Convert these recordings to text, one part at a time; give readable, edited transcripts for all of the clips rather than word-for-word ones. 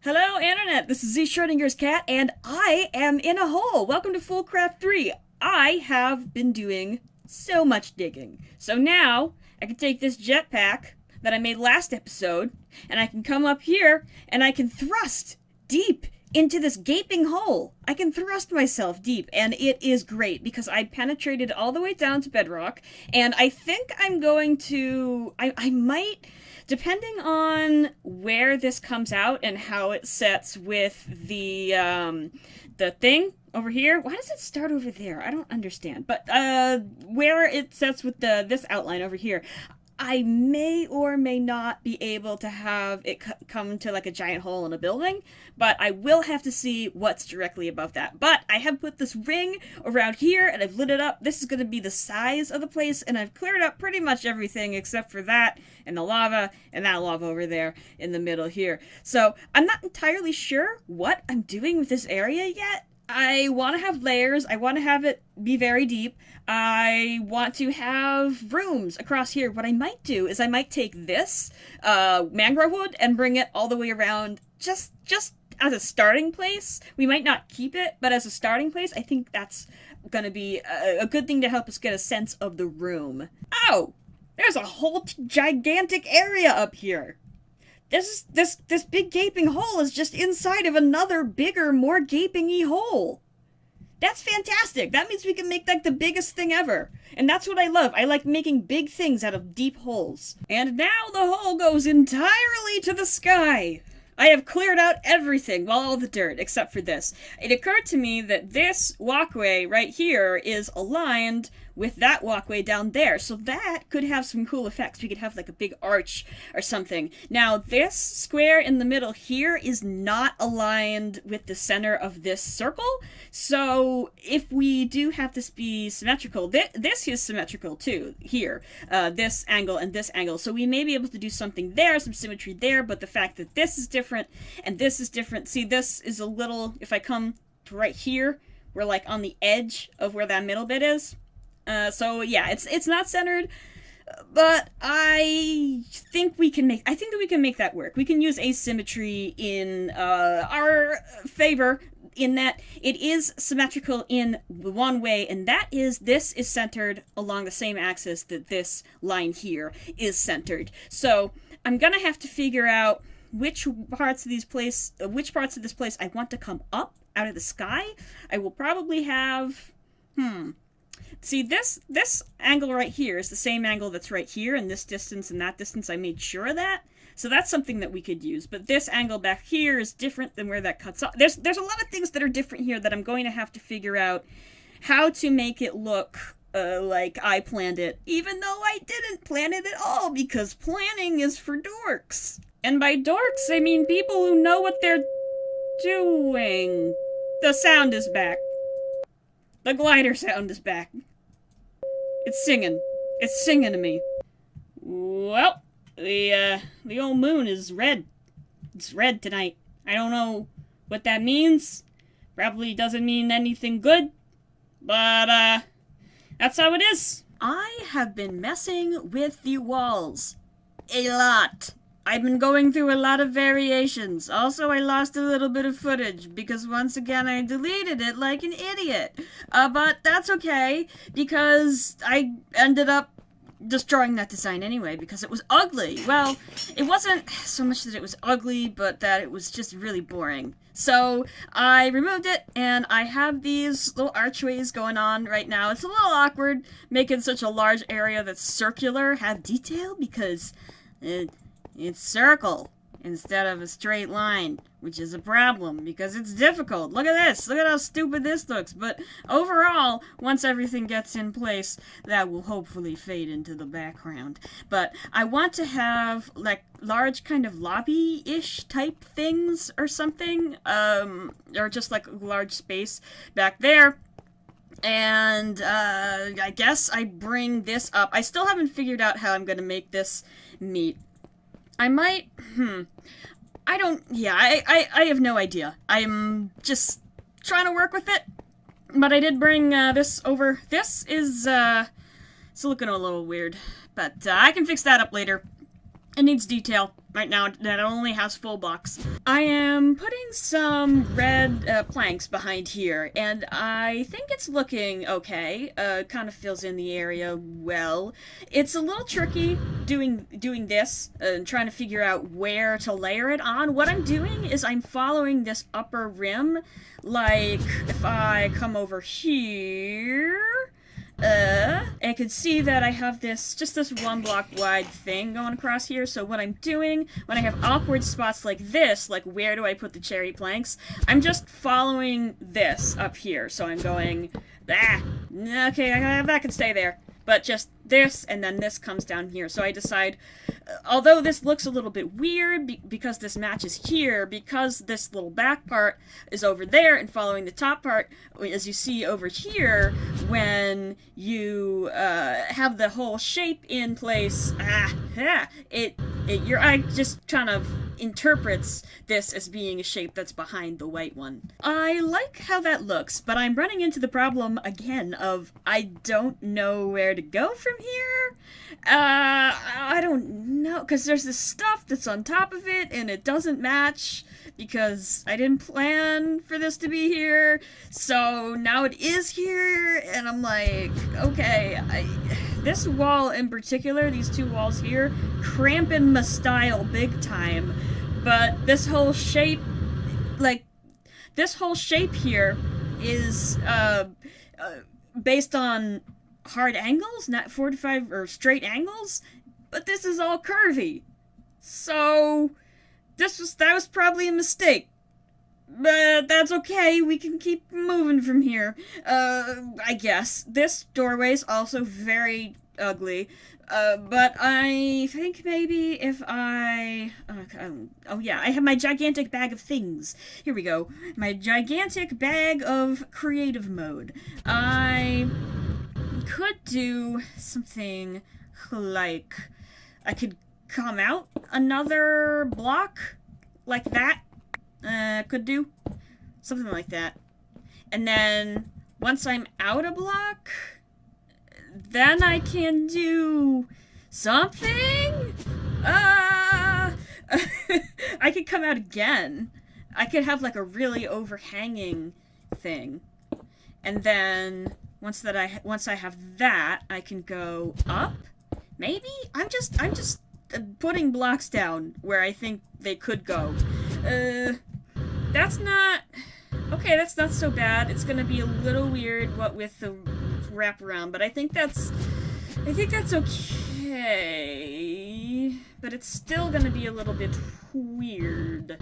Hello, Internet! This is Z Schrodinger's cat, and I am in a hole! Welcome to Foolcraft 3! I have been doing so much digging. So now, I can take this jetpack that I made last episode, and I can come up here, and I can thrust deep into this gaping hole. I can thrust myself deep, and it is great, because I penetrated all the way down to bedrock, and I think I'm going to... I might... Depending on where this comes out and how it sets with the thing over here. Why does it start over there? I don't understand. But where it sets with this outline over here, I may or may not be able to have it come to like a giant hole in a building, but I will have to see what's directly above that. But I have put this ring around here, and I've lit it up. This is going to be the size of the place, and I've cleared up pretty much everything except for that, and the lava, and that lava over there in the middle here. So I'm not entirely sure what I'm doing with this area yet. I want to have layers. I want to have it be very deep. I want to have rooms across here. What I might do is I might take this mangrove wood and bring it all the way around just as a starting place. We might not keep it, but as a starting place, I think that's going to be a good thing to help us get a sense of the room. Oh! There's a whole gigantic area up here. This big gaping hole is just inside of another bigger, more gaping-y hole. That's fantastic. That means we can make like the biggest thing ever. And that's what I love. I like making big things out of deep holes. And now the hole goes entirely to the sky. I have cleared out everything, well, all the dirt, except for this. It occurred to me that this walkway right here is aligned with that walkway down there, so that could have some cool effects. We could have like a big arch or something. Now, this square in the middle here is not aligned with the center of this circle, so if we do have this be symmetrical, this is symmetrical too, here, this angle and this angle, so we may be able to do something there, some symmetry there, but the fact that this is different and this is different, see, this is a little, if I come to right here, we're like on the edge of where that middle bit is. So yeah, it's not centered, but I think we can make that work. We can use asymmetry in our favor, in that it is symmetrical in one way, and that is this is centered along the same axis that this line here is centered. So I'm gonna have to figure out which parts of this place I want to come up out of the sky. I will probably have see, this angle right here is the same angle that's right here, and this distance and that distance, I made sure of that. So that's something that we could use. But this angle back here is different than where that cuts off. There's a lot of things that are different here that I'm going to have to figure out how to make it look like I planned it, even though I didn't plan it at all, because planning is for dorks. And by dorks, I mean people who know what they're doing. The sound is back. The glider sound is back. It's singing. It's singing to me. Well, the old moon is red. It's red tonight. I don't know what that means. Probably doesn't mean anything good. But, that's how it is. I have been messing with the walls. A lot. I've been going through a lot of variations. Also, I lost a little bit of footage because once again I deleted it like an idiot. But that's okay because I ended up destroying that design anyway because it was ugly. Well, it wasn't so much that it was ugly, but that it was just really boring. So I removed it, and I have these little archways going on right now. It's a little awkward making such a large area that's circular have detail because it's circle instead of a straight line, which is a problem because it's difficult. Look at this. Look at how stupid this looks. But overall, once everything gets in place, that will hopefully fade into the background. But I want to have like large kind of lobby-ish type things or something, or just like a large space back there. And I guess I bring this up. I still haven't figured out how I'm going to make this meet. I might, I have no idea. I'm just trying to work with it, but I did bring, this over. This is, it's looking a little weird, but, I can fix that up later. It needs detail right now that it only has full blocks. I am putting some red planks behind here, and I think it's looking okay. Kind of fills in the area well. It's a little tricky doing this and trying to figure out where to layer it on. What I'm doing is I'm following this upper rim. Like, if I come over here... I can see that I have this, just this 1 block wide thing going across here, so what I'm doing, when I have awkward spots like this, like where do I put the cherry planks, I'm just following this up here, so I'm going, okay, that can stay there, but just this, and then this comes down here, so I decide, although this looks a little bit weird, because this matches here, because this little back part is over there, and following the top part, as you see over here, when you have the whole shape in place, your eye just kind of interprets this as being a shape that's behind the white one. I like how that looks, but I'm running into the problem again of I don't know where to go from here. I don't know, because there's this stuff that's on top of it and it doesn't match because I didn't plan for this to be here, so now it is here, and I'm like, okay, this wall in particular, these 2 walls here, cramping my style big time, but this whole shape, like, this whole shape here is, based on hard angles, not 45 or straight angles, but this is all curvy. So that was probably a mistake. But that's okay, we can keep moving from here. I guess. This doorway is also very ugly. But I think maybe if I... oh yeah, I have my gigantic bag of things. Here we go. My gigantic bag of creative mode. I could do something like... I could come out another block like that. Could do something like that. And then once I'm out a block, then I can do something? I could come out again. I could have like a really overhanging thing. And then once I have that, I can go up. Maybe? I'm just putting blocks down where I think they could go. That's not... Okay, that's not so bad. It's gonna be a little weird, what with the wraparound, but I think that's okay. But it's still gonna be a little bit weird.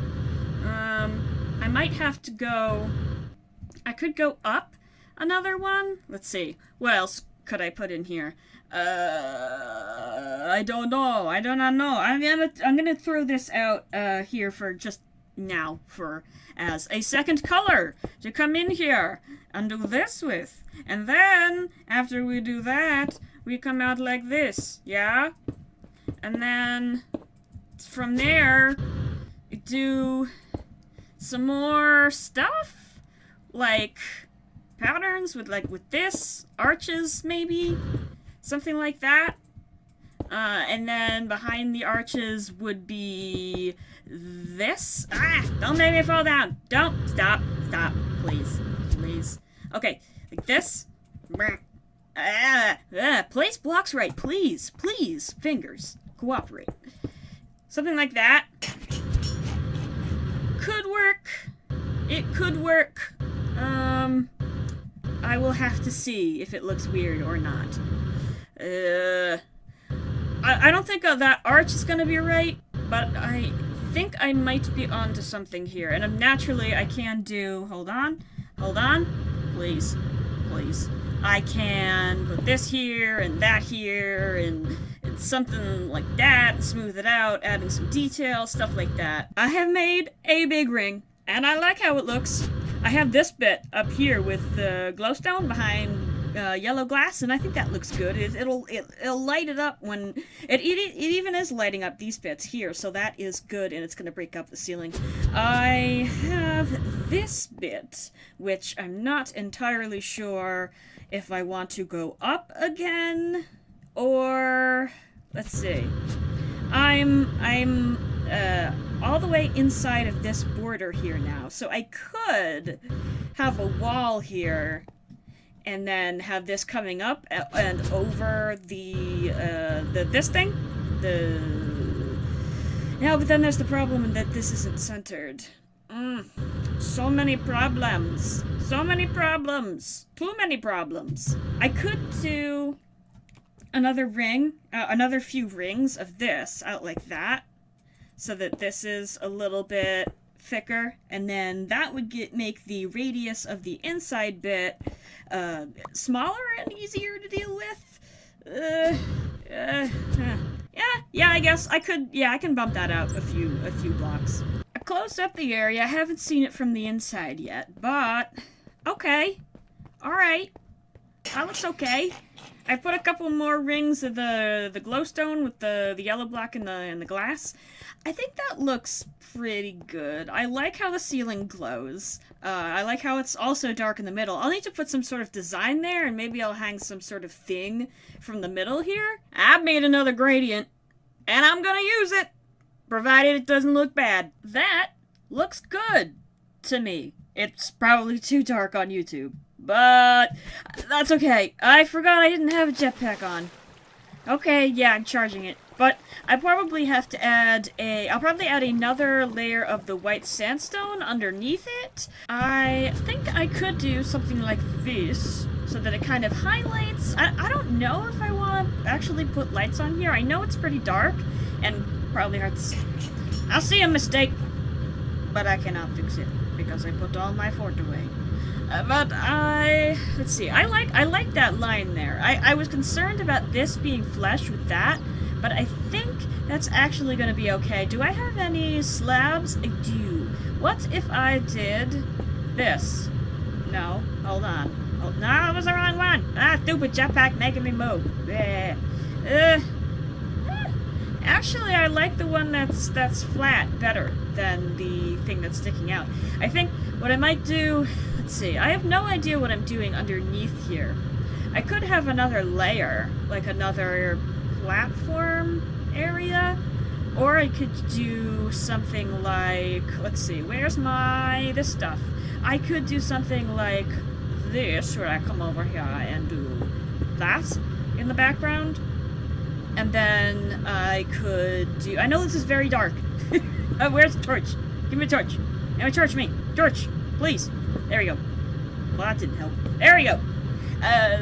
I might have to go... I could go up another one? Let's see. What else could I put in here? I don't know. I do not know. I'm gonna throw this out here for just now as a second color to come in here and do this with. And then after we do that, we come out like this, yeah? And then from there, we do some more stuff like patterns with this, arches maybe, something like that. And then behind the arches would be this. Don't make me fall down. Don't. Stop. Please. Okay, like this. Place blocks right, please. Fingers, cooperate. Something like that. Could work. It could work. I will have to see if it looks weird or not. I don't think that arch is gonna be right, but I think I might be onto something here. And naturally, I can do... Hold on. Please. I can put this here, and that here, and something like that, smooth it out, adding some detail, stuff like that. I have made a big ring, and I like how it looks. I have this bit up here with the glowstone behind yellow glass, and I think that looks good. It'll light it up when... It even is lighting up these bits here, so that is good, and it's going to break up the ceiling. I have this bit, which I'm not entirely sure if I want to go up again, or... Let's see. I'm all the way inside of this border here now, so I could have a wall here and then have this coming up and over the this thing. Yeah, but then there's the problem that this isn't centered. So many problems. So many problems. Too many problems. I could do another ring, another few rings of this out like that, so that this is a little bit thicker, and then that would make the radius of the inside bit smaller and easier to deal with. Yeah, I guess I could. Yeah, I can bump that out a few blocks. I closed up the area. I haven't seen it from the inside yet, but okay, all right, that looks okay. I put a couple more rings of the glowstone with the yellow block and the glass. I think that looks pretty good. I like how the ceiling glows. I like how it's also dark in the middle. I'll need to put some sort of design there, and maybe I'll hang some sort of thing from the middle here. I've made another gradient, and I'm gonna use it, provided it doesn't look bad. That looks good to me. It's probably too dark on YouTube, but that's okay. I forgot I didn't have a jetpack on. Okay, yeah, I'm charging it. But I probably have to add I'll probably add another layer of the white sandstone underneath it. I think I could do something like this, so that it kind of highlights. I don't know if I want to actually put lights on here. I know it's pretty dark, and probably hard to see. I'll see a mistake, but I cannot fix it, because I put all my fort away. Let's see, I like that line there. I was concerned about this being flesh with that, but I think that's actually going to be okay. Do I have any slabs? I do. What if I did this? No, hold on. Oh, no, it was the wrong one. Stupid jetpack making me move. Actually, I like the one that's flat better than the thing that's sticking out. I think what I might do, let's see, I have no idea what I'm doing underneath here. I could have another layer, like another platform area, or I could do something like, let's see, where's this stuff? I could do something like this, where I come over here and do that in the background. And then I could do... I know this is very dark. Where's the torch? Give me a torch. Give me a torch, me. Torch, please. There we go. Well, that didn't help. There we go.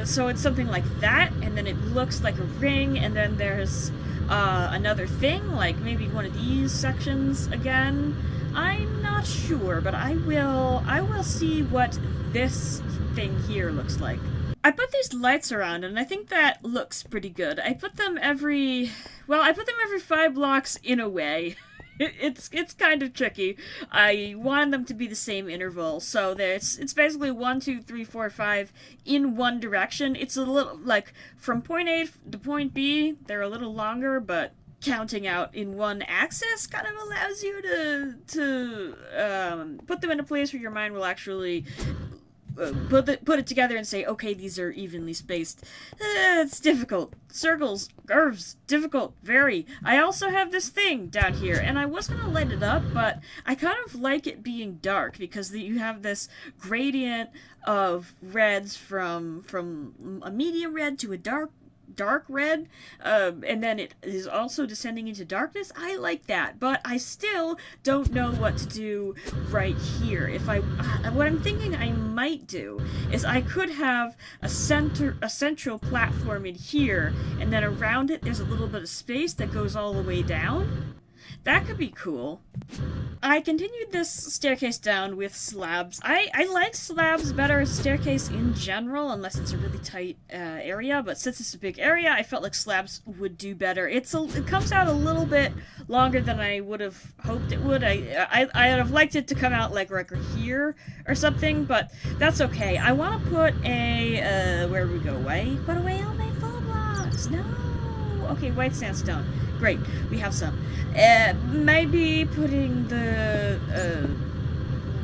So it's something like that, and then it looks like a ring, and then there's another thing, like maybe one of these sections again. I'm not sure, but I will see what this thing here looks like. I put these lights around, and I think that looks pretty good. I put them every 5 blocks in a way. It's kind of tricky. I wanted them to be the same interval, so it's basically 1, 2, 3, 4, 5 in one direction. It's a little, like, from point A to point B, they're a little longer, but counting out in one axis kind of allows you to put them in a place where your mind will actually put it together and say, okay, these are evenly spaced. It's difficult. Circles, curves, difficult, very. I also have this thing down here, and I was gonna light it up, but I kind of like it being dark, because you have this gradient of reds from a medium red to a dark red, and then it is also descending into darkness. I like that, but I still don't know what to do right here. What I'm thinking I might do is I could have a central platform in here, and then around it there's a little bit of space that goes all the way down. That could be cool. I continued this staircase down with slabs. I like slabs better as staircase in general, unless it's a really tight area, but since it's a big area, I felt like slabs would do better. It comes out a little bit longer than I would have hoped it would. I'd have liked it to come out like right here or something, but that's okay. I want to put a, where do we go away? Put away all my full blocks. No! Okay, white sandstone. Great, we have some. Maybe putting the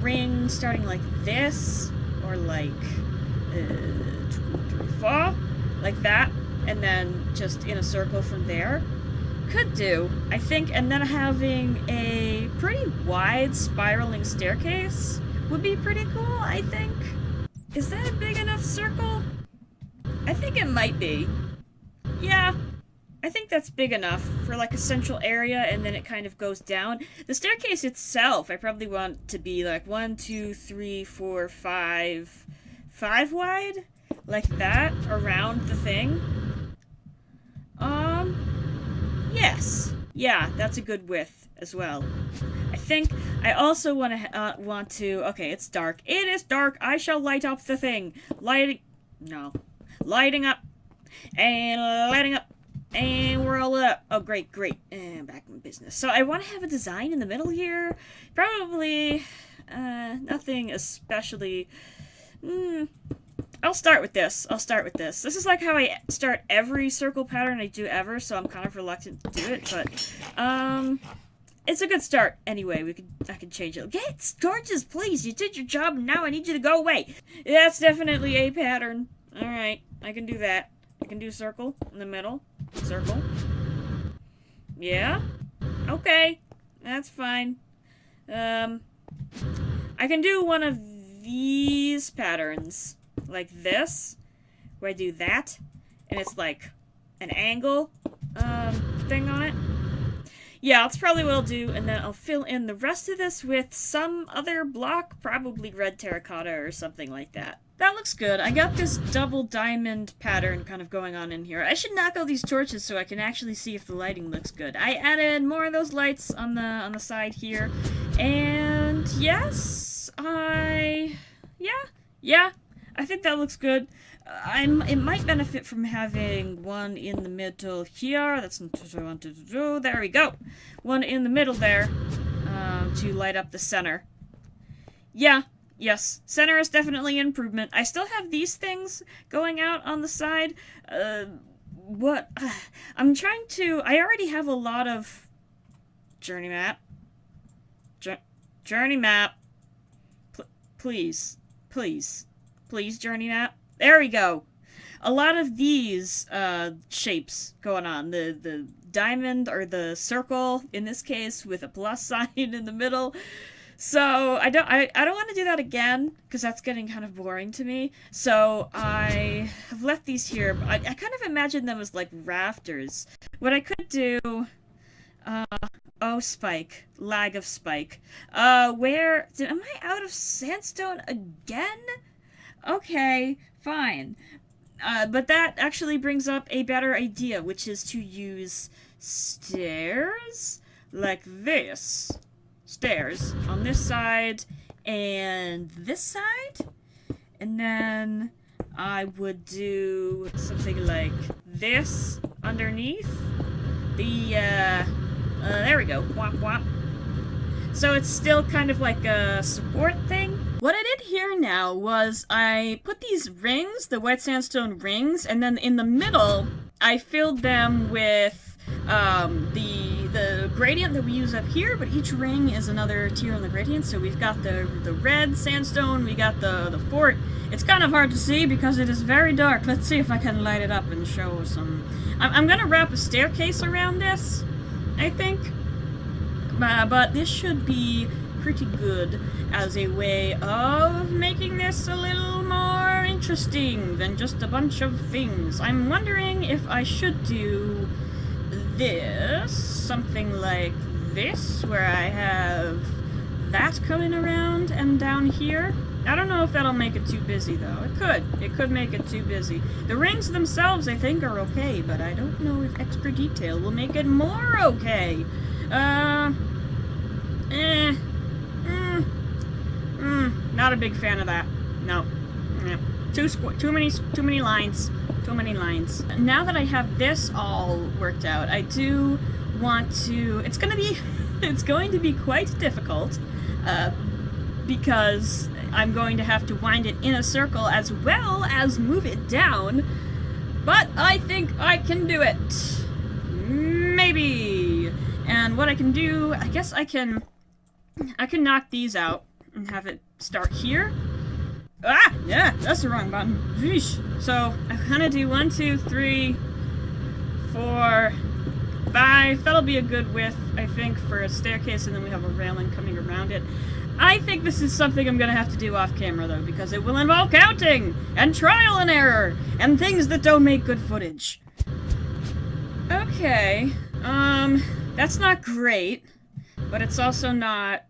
ring starting like this, or like 2, 3, 4, like that, and then just in a circle from there. could do, I think, and then having a pretty wide spiraling staircase would be pretty cool, I think. Is that a big enough circle? I think it might be. Yeah, I think that's big enough for like a central area, and then it kind of goes down. The staircase itself, I probably want to be like 1, 2, 3, 4, 5 wide, like that, around the thing. Yes. Yeah, that's a good width as well. I think I also want to, okay, it's dark. It is dark. I shall light up the thing. Lighting up. And lighting up. And we're all lit up. Oh, great. And back in business. So I want to have a design in the middle here. Probably, nothing especially, I'll start with this. This is like how I start every circle pattern I do ever, so I'm kind of reluctant to do it, but, it's a good start. Anyway, I can change it. Get torches, please! You did your job, and now I need you to go away! That's definitely a pattern. Alright, I can do that. I can do circle in the middle. Circle. Yeah? Okay. That's fine. I can do one of these patterns. Like this, where I do that, and it's like an angle thing on it. Yeah, that's probably what I'll do, and then I'll fill in the rest of this with some other block, probably red terracotta or something like that. That looks good. I got this double diamond pattern kind of going on in here. I should knock out these torches so I can actually see if the lighting looks good. I added more of those lights on the side here, and yes, yeah. I think that looks good. It might benefit from having one in the middle here. That's not what I wanted to do. There we go. One in the middle there to light up the center. Yeah, yes. Center is definitely an improvement. I still have these things going out on the side. I'm trying to... I already have a lot of... Journey map. Journey map. Please, journey map. There we go. A lot of these shapes going on. The diamond or the circle in this case with a plus sign in the middle. So I don't want to do that again because that's getting kind of boring to me. So I have left these here. But I kind of imagine them as like rafters. What I could do. Oh, spike. Lag of spike. Am I out of sandstone again? Okay, fine. But that actually brings up a better idea, which is to use stairs like this. Stairs on this side and this side. And then I would do something like this underneath. There we go. Whop, whop. So it's still kind of like a support thing. What I did here now was I put these rings, the white sandstone rings, and then in the middle, I filled them with the gradient that we use up here, but each ring is another tier on the gradient. So we've got the red sandstone, we got the fort. It's kind of hard to see because it is very dark. Let's see if I can light it up and show some... I'm gonna wrap a staircase around this, I think. But this should be pretty good as a way of making this a little more interesting than just a bunch of things. I'm wondering if I should do this, something like this, where I have that coming around and down here. I don't know if that'll make it too busy, though. It could make it too busy. The rings themselves, I think, are okay, but I don't know if extra detail will make it more okay. Not a big fan of that. No. Too many lines. Too many lines. Now that I have this all worked out, I do want to... It's going to be quite difficult, because I'm going to have to wind it in a circle as well as move it down, but I think I can do it. Maybe. And what I can do, I guess I can knock these out and have it start here. Ah! Yeah, that's the wrong button. Yeesh. So, I'm gonna do 1, 2, 3, 4, 5. that'll be a good width, I think, for a staircase, and then we have a railing coming around it. I think this is something I'm gonna have to do off camera, though, because it will involve counting, and trial and error, and things that don't make good footage. Okay, that's not great, but it's also not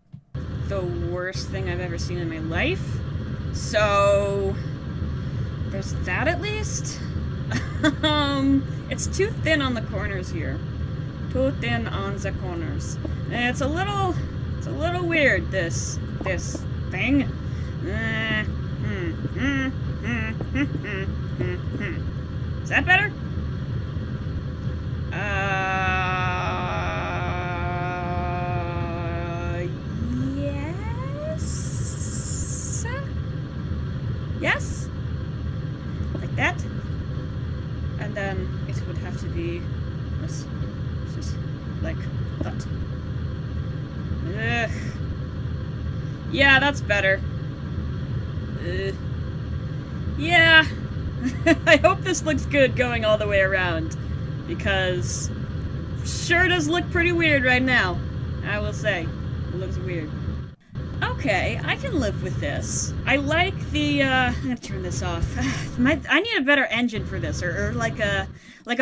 the worst thing I've ever seen in my life. So, there's that at least. It's too thin on the corners here. Too thin on the corners. And it's a little weird, this thing. Is that better? Yes? Yes? Like that? And then it would have to be this. Just like that. Ugh. Yeah, that's better. Yeah. I hope this looks good going all the way around, because sure does look pretty weird right now. I will say. It looks weird. Okay, I can live with this. I like the, I'm gonna turn this off. I need a better engine for this, or like a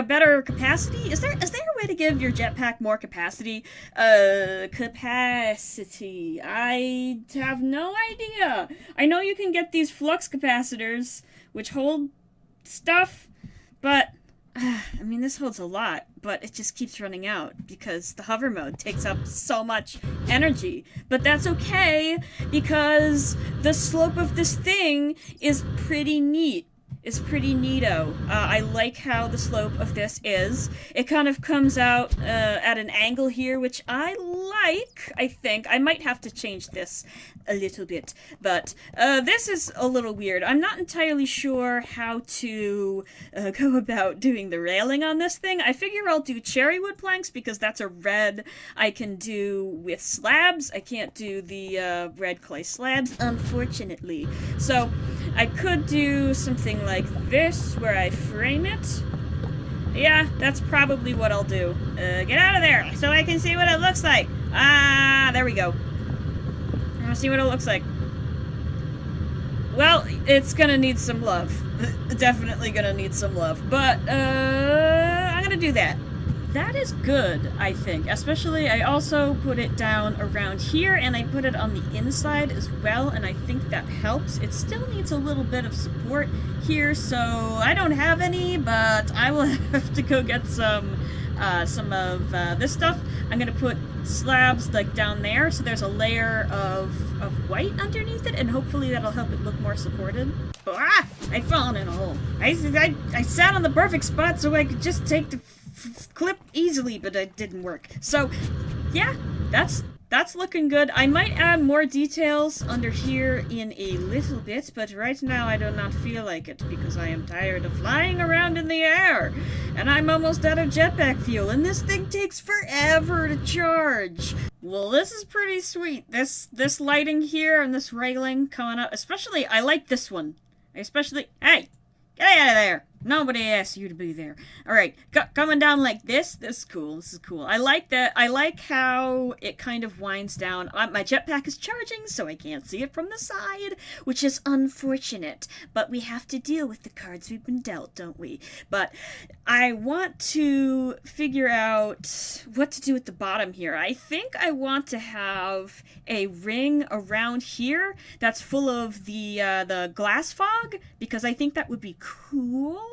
better capacity? Is there a way to give your jetpack more capacity? Capacity. I have no idea. I know you can get these flux capacitors, which hold stuff, but I mean, this holds a lot, but it just keeps running out because the hover mode takes up so much energy. But that's okay, because the slope of this thing is pretty neat. It's pretty neato. I like how the slope of this is. It kind of comes out at an angle here, which I like, I think. I might have to change this a little bit, but this is a little weird. I'm not entirely sure how to go about doing the railing on this thing. I figure I'll do cherry wood planks because that's a red I can do with slabs. I can't do the red clay slabs, unfortunately. So I could do something like this where I frame it. Yeah, that's probably what I'll do. Get out of there so I can see what it looks like. Ah, there we go. I want to see what it looks like. Well, it's gonna need some love. Definitely gonna need some love. But, I'm gonna do that. That is good, I think. Especially, I also put it down around here, and I put it on the inside as well, and I think that helps. It still needs a little bit of support here, so I don't have any, but I will have to go get some of this stuff. I'm gonna put slabs like down there, so there's a layer of white underneath it, and hopefully that'll help it look more supported. Ah! I'd fallen in a hole. I sat on the perfect spot so I could just take the clip easily, but it didn't work. So, yeah, that's looking good. I might add more details under here in a little bit, but right now I do not feel like it because I am tired of flying around in the air, and I'm almost out of jetpack fuel, and this thing takes forever to charge. Well, this is pretty sweet. This lighting here and this railing coming up, especially, I like this one. Especially, hey, get out of there. Nobody asked you to be there. Alright, coming down like this. This is cool. This is cool. I like that. I like how it kind of winds down. My jetpack is charging, so I can't see it from the side, which is unfortunate. But we have to deal with the cards we've been dealt, don't we? But I want to figure out what to do with the bottom here. I think I want to have a ring around here that's full of the glass fog, because I think that would be cool.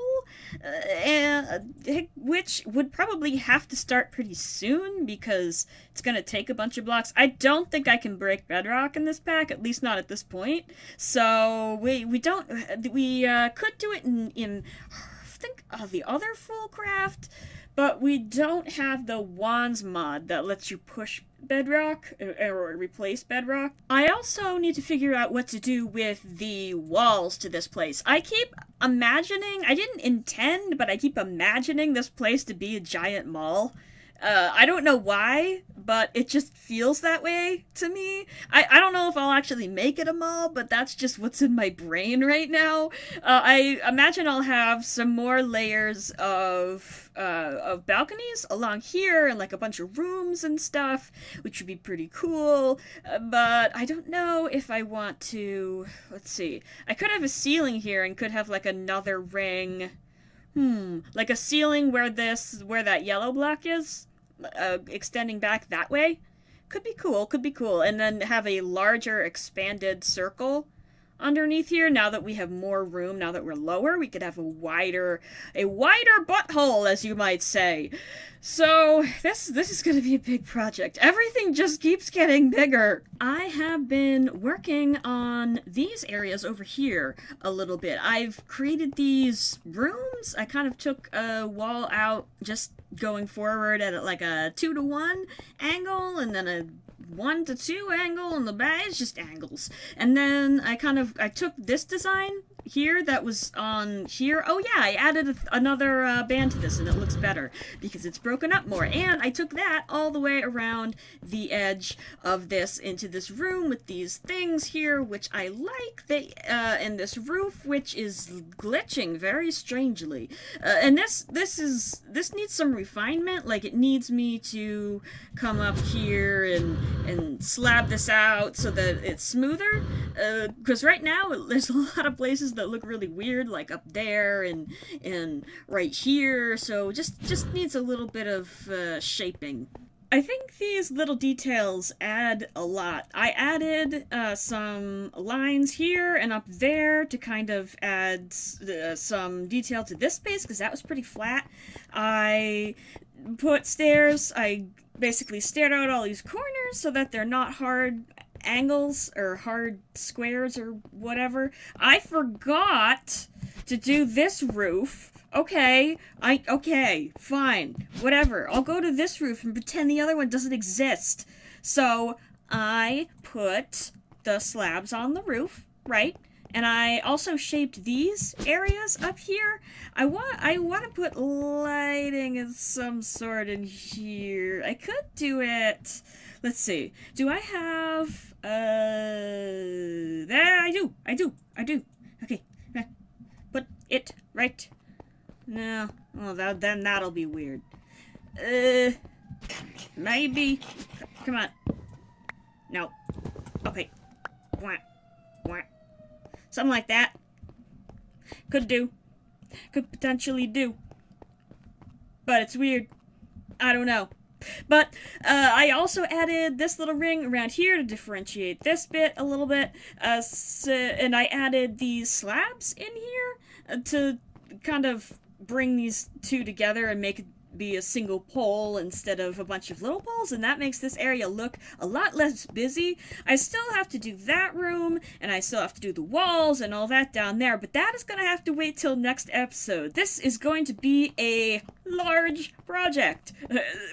Which would probably have to start pretty soon because it's going to take a bunch of blocks. I don't think I can break bedrock in this pack, at least not at this point. So we could do it in I think the other Foolcraft, but we don't have the wands mod that lets you push bedrock or replace bedrock. I also need to figure out what to do with the walls to this place. I keep imagining, I didn't intend, but I keep imagining this place to be a giant mall. I don't know why, but it just feels that way to me. I don't know if I'll actually make it a mall, but that's just what's in my brain right now. I imagine I'll have some more layers of balconies along here and like a bunch of rooms and stuff, which would be pretty cool. But I don't know if I want to. Let's see. I could have a ceiling here and could have like another ring. Like a ceiling where that yellow block is, extending back that way. Could be cool. And then have a larger expanded circle underneath here. Now that we have more room, now that we're lower, we could have a wider butthole, as you might say. So this is going to be a big project. Everything just keeps getting bigger. I have been working on these areas over here a little bit. I've created these rooms. I kind of took a wall out just going forward at like a 2-to-1 angle, and then a 1-to-2 angle, and the back is just angles. And then I took this design here that was on here. Oh yeah, I added another band to this, and it looks better because it's broken up more. And I took that all the way around the edge of this into this room with these things here, which I like. And this roof, which is glitching very strangely. And this needs some refinement. Like, it needs me to come up here and slab this out so that it's smoother. Because right now there's a lot of places that look really weird, like up there and right here. So just needs a little bit of shaping. I think these little details add a lot. I added some lines here and up there to kind of add some detail to this space, because that was pretty flat. I put stairs. I basically stared out all these corners so that they're not hard angles or hard squares or whatever. I forgot to do this roof. Okay, fine, whatever. I'll go to this roof and pretend the other one doesn't exist. So I put the slabs on the roof, right? And I also shaped these areas up here. I want to put lighting of some sort in here. I could do it. Let's see. Do I have there I do. Okay. Put it right. No. Well, then that'll be weird. Maybe. Come on. No. Okay. Wah. Something like that. Could potentially do. But it's weird. I don't know. But I also added this little ring around here to differentiate this bit a little bit. And I added these slabs in here to kind of bring these two together and make it be a single pole instead of a bunch of little poles, and that makes this area look a lot less busy. I still have to do that room, and I still have to do the walls and all that down there, but that is going to have to wait till next episode. This is going to be a large project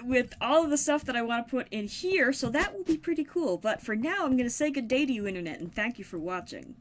with all of the stuff that I want to put in here, so that will be pretty cool. But for now, I'm going to say good day to you, Internet, and thank you for watching.